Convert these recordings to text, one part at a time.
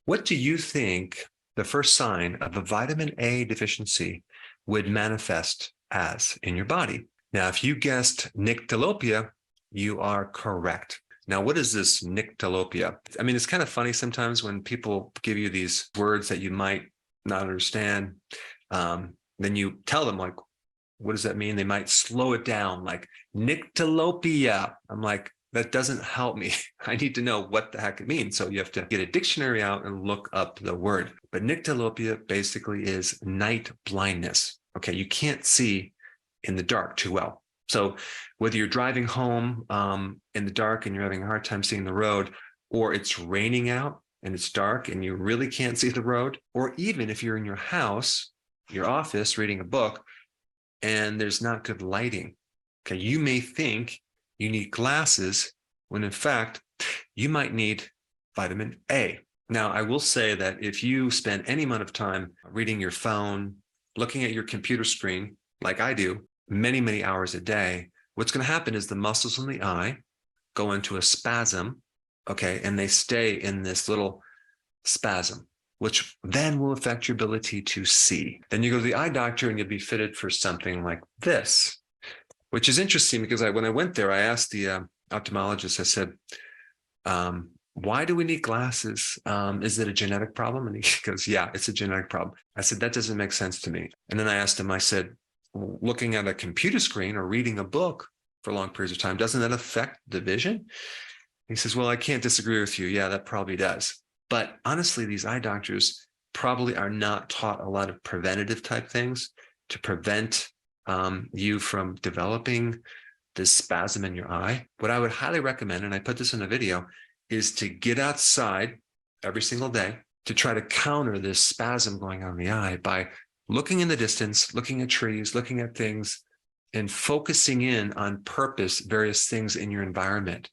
What do you think the first sign of a vitamin A deficiency would manifest as in your body? Now, if you guessed nyctalopia, you are correct. Now, what is this nyctalopia? I mean, it's kind of funny sometimes when people give you these words that you might not understand. Then you tell them, like, what does that mean? They might slow it down, like nyctalopia. I'm like, that doesn't help me. I need to know what the heck it means. So you have to get a dictionary out and look up the word. But nyctalopia basically is night blindness. Okay, you can't see in the dark too well. So whether you're driving home in the dark and you're having a hard time seeing the road, or it's raining out and it's dark and you really can't see the road, or even if you're in your house, your office, reading a book, and there's not good lighting, okay, you may think you need glasses when in fact you might need vitamin A. Now, I will say that if you spend any amount of time reading your phone, looking at your computer screen, like I do, many hours a day, what's going to happen is the muscles in the eye go into a spasm, okay, and they stay in this little spasm, which then will affect your ability to see. Then you go to the eye doctor and you'll be fitted for something like this, which is interesting because when I went there, I asked the ophthalmologist, I said, why do we need glasses? Is it a genetic problem? And he goes, yeah, it's a genetic problem. I said, that doesn't make sense to me. And then I asked him, I said, looking at a computer screen or reading a book for long periods of time, doesn't that affect the vision? He says, well, I can't disagree with you. Yeah, that probably does. But honestly, these eye doctors probably are not taught a lot of preventative type things to prevent you from developing this spasm in your eye. What I would highly recommend, and I put this in a video, is to get outside every single day to try to counter this spasm going on in the eye by looking in the distance, looking at trees, looking at things, and focusing in on purpose, various things in your environment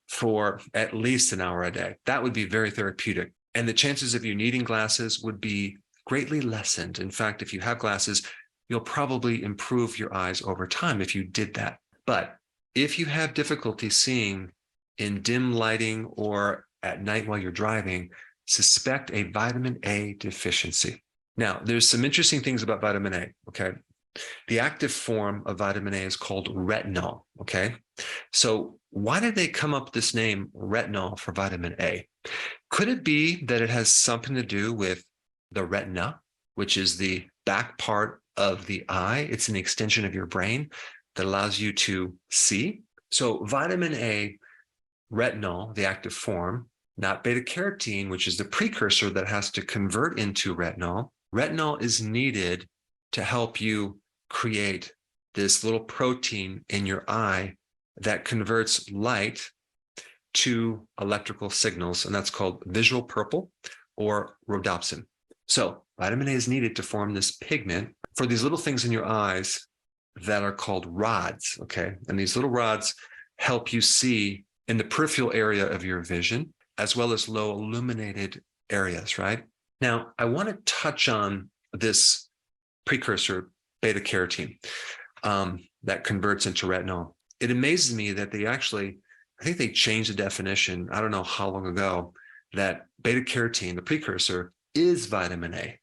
for at least an hour a day. That would be very therapeutic. And the chances of you needing glasses would be greatly lessened. In fact, if you have glasses, you'll probably improve your eyes over time if you did that. But if you have difficulty seeing in dim lighting or at night while you're driving, suspect a vitamin A deficiency. Now, there's some interesting things about vitamin A, okay? The active form of vitamin A is called retinol, okay? So why did they come up with this name, retinol, for vitamin A? Could it be that it has something to do with the retina, which is the back part of the eye? It's an extension of your brain that allows you to see. So vitamin A, retinol, the active form, not beta-carotene, which is the precursor that has to convert into retinol. Retinol is needed to help you create this little protein in your eye that converts light to electrical signals, and that's called visual purple or rhodopsin. So vitamin A is needed to form this pigment for these little things in your eyes that are called rods, okay? And these little rods help you see in the peripheral area of your vision, as well as low illuminated areas, right? Now, I want to touch on this precursor, beta-carotene, that converts into retinol. It amazes me that they actually, I think they changed the definition, I don't know how long ago, that beta-carotene, the precursor, is vitamin A.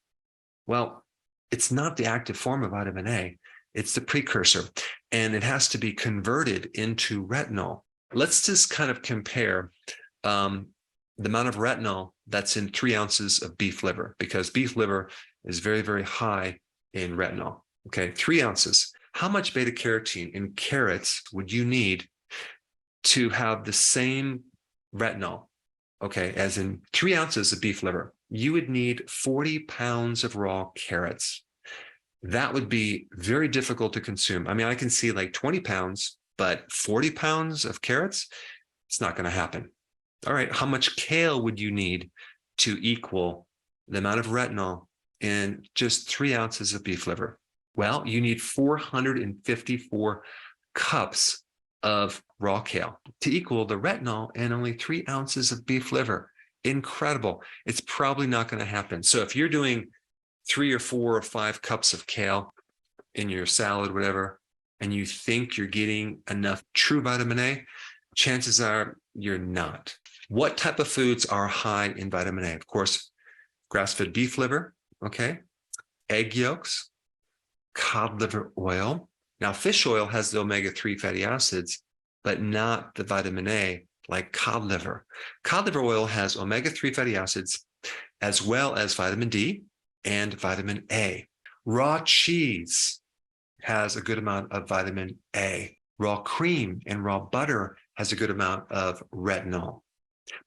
Well, it's not the active form of vitamin A, it's the precursor, and it has to be converted into retinol. Let's just kind of compare the amount of retinol that's in 3 ounces of beef liver, because beef liver is very high in retinol. Okay, 3 ounces. How much beta carotene in carrots would you need to have the same retinol? Okay, as in 3 ounces of beef liver, you would need 40 pounds of raw carrots. That would be very difficult to consume. I mean, I can see like 20 pounds, but 40 pounds of carrots, it's not going to happen. All right, how much kale would you need to equal the amount of retinol in just 3 ounces of beef liver? Well, you need 454 cups of raw kale to equal the retinol in only 3 ounces of beef liver. Incredible. It's probably not going to happen. So if you're doing 3 or 4 or 5 cups of kale in your salad, whatever, and you think you're getting enough true vitamin A, chances are you're not. What type of foods are high in vitamin A? Of course, grass-fed beef liver, okay, egg yolks, cod liver oil. Now, fish oil has the omega-3 fatty acids, but not the vitamin A like cod liver. Cod liver oil has omega-3 fatty acids, as well as vitamin D and vitamin A. Raw cheese has a good amount of vitamin A. Raw cream and raw butter has a good amount of retinol.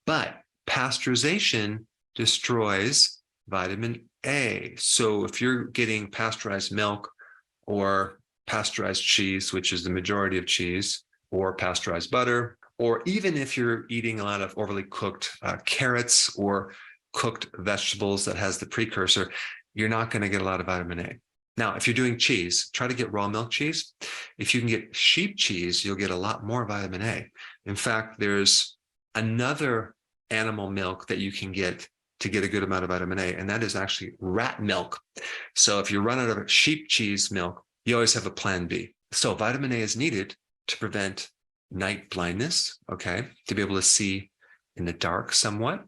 But pasteurization destroys vitamin A. So if you're getting pasteurized milk or pasteurized cheese, which is the majority of cheese, or pasteurized butter, or even if you're eating a lot of overly cooked carrots or cooked vegetables that has the precursor, you're not going to get a lot of vitamin A. Now, if you're doing cheese, try to get raw milk cheese. If you can get sheep cheese, you'll get a lot more vitamin A. In fact, there's another animal milk that you can get to get a good amount of vitamin A, and that is actually rat milk. So if you run out of sheep cheese milk, you always have a plan B. So vitamin A is needed to prevent night blindness, okay, to be able to see in the dark somewhat.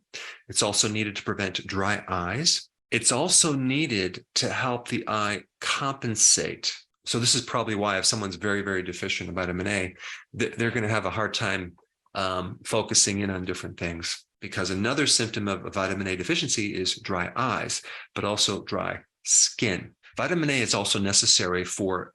It's also needed to prevent dry eyes. It's also needed to help the eye compensate. So this is probably why if someone's very, very deficient in vitamin A, they're going to have a hard time focusing in on different things, because another symptom of vitamin A deficiency is dry eyes, but also dry skin. Vitamin A is also necessary for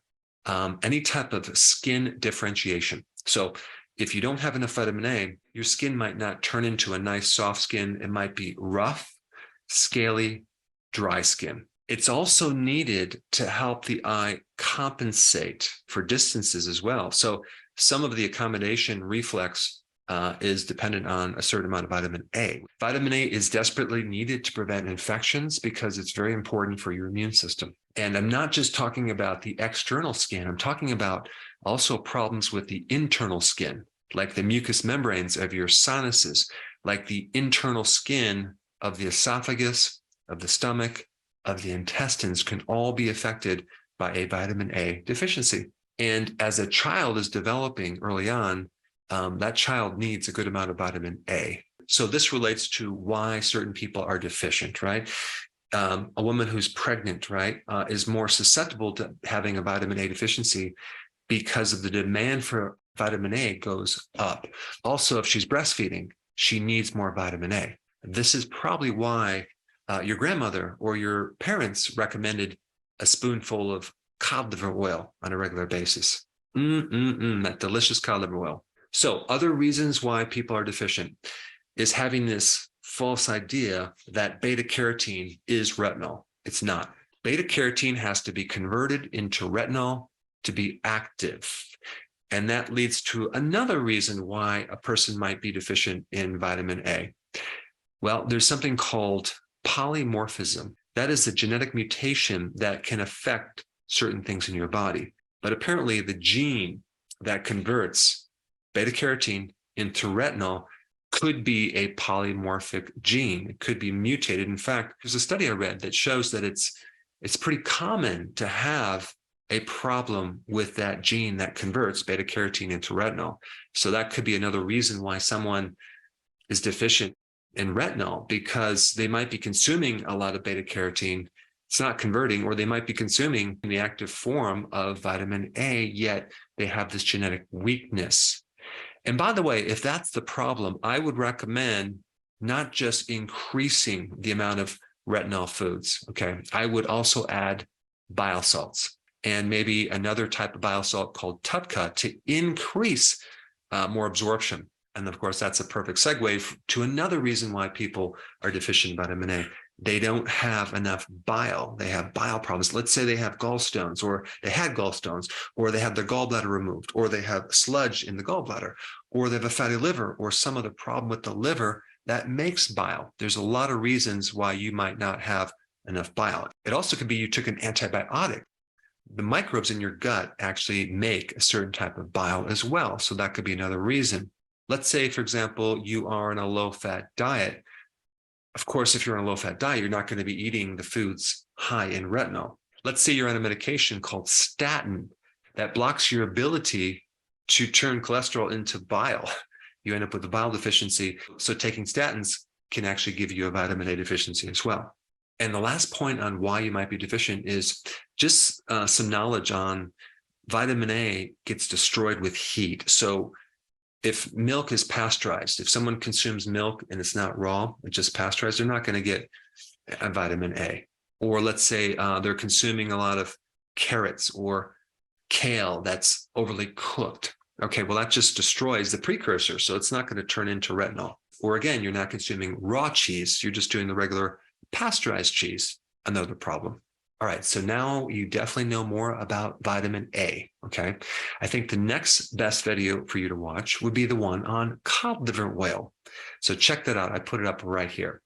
any type of skin differentiation. So if you don't have enough vitamin A, your skin might not turn into a nice soft skin. It might be rough, scaly, dry skin. It's also needed to help the eye compensate for distances as well. So some of the accommodation reflex is dependent on a certain amount of vitamin A. Vitamin A is desperately needed to prevent infections because it's very important for your immune system. And I'm not just talking about the external skin. I'm talking about also problems with the internal skin, like the mucous membranes of your sinuses, like the internal skin of the esophagus, of the stomach, of the intestines can all be affected by a vitamin A deficiency. And as a child is developing early on, that child needs a good amount of vitamin A. So this relates to why certain people are deficient, right? A woman who's pregnant, right, is more susceptible to having a vitamin A deficiency because of the demand for vitamin A goes up. Also, if she's breastfeeding, she needs more vitamin A. This is probably why your grandmother or your parents recommended a spoonful of cod liver oil on a regular basis. That delicious cod liver oil. So other reasons why people are deficient is having this false idea that beta carotene is retinol. It's not. Beta carotene has to be converted into retinol to be active. And that leads to another reason why a person might be deficient in vitamin A. Well, there's something called polymorphism. That is a genetic mutation that can affect certain things in your body. But apparently the gene that converts beta carotene into retinol could be a polymorphic gene. It could be mutated. In fact, there's a study I read that shows that it's pretty common to have a problem with that gene that converts beta carotene into retinol. So that could be another reason why someone is deficient in retinol, because they might be consuming a lot of beta carotene. It's not converting, or they might be consuming the active form of vitamin A, yet they have this genetic weakness. And by the way, if that's the problem, I would recommend not just increasing the amount of retinol foods, okay? I would also add bile salts and maybe another type of bile salt called TUDCA to increase more absorption. And of course, that's a perfect segue to another reason why people are deficient in vitamin A. They don't have enough bile. They have bile problems. Let's say they have gallstones, or they had gallstones, or they have their gallbladder removed, or they have sludge in the gallbladder, or they have a fatty liver, or some other problem with the liver that makes bile. There's a lot of reasons why you might not have enough bile. It also could be you took an antibiotic. The microbes in your gut actually make a certain type of bile as well. So that could be another reason. Let's say, for example, you are on a low-fat diet. Of course, if you're on a low-fat diet, you're not going to be eating the foods high in retinol. Let's say you're on a medication called statin that blocks your ability to turn cholesterol into bile. you end up with a bile deficiency. So taking statins can actually give you a vitamin A deficiency as well. And the last point on why you might be deficient is just some knowledge on vitamin A gets destroyed with heat. So if milk is pasteurized, if someone consumes milk and it's not raw, it's just pasteurized, they're not going to get a vitamin A. Or let's say they're consuming a lot of carrots or kale that's overly cooked. Okay, well, that just destroys the precursor, so it's not going to turn into retinol. Or again, you're not consuming raw cheese, you're just doing the regular pasteurized cheese, another problem. All right, so now you definitely know more about vitamin A, okay? I think the next best video for you to watch would be the one on cod liver oil. So check that out, I put it up right here.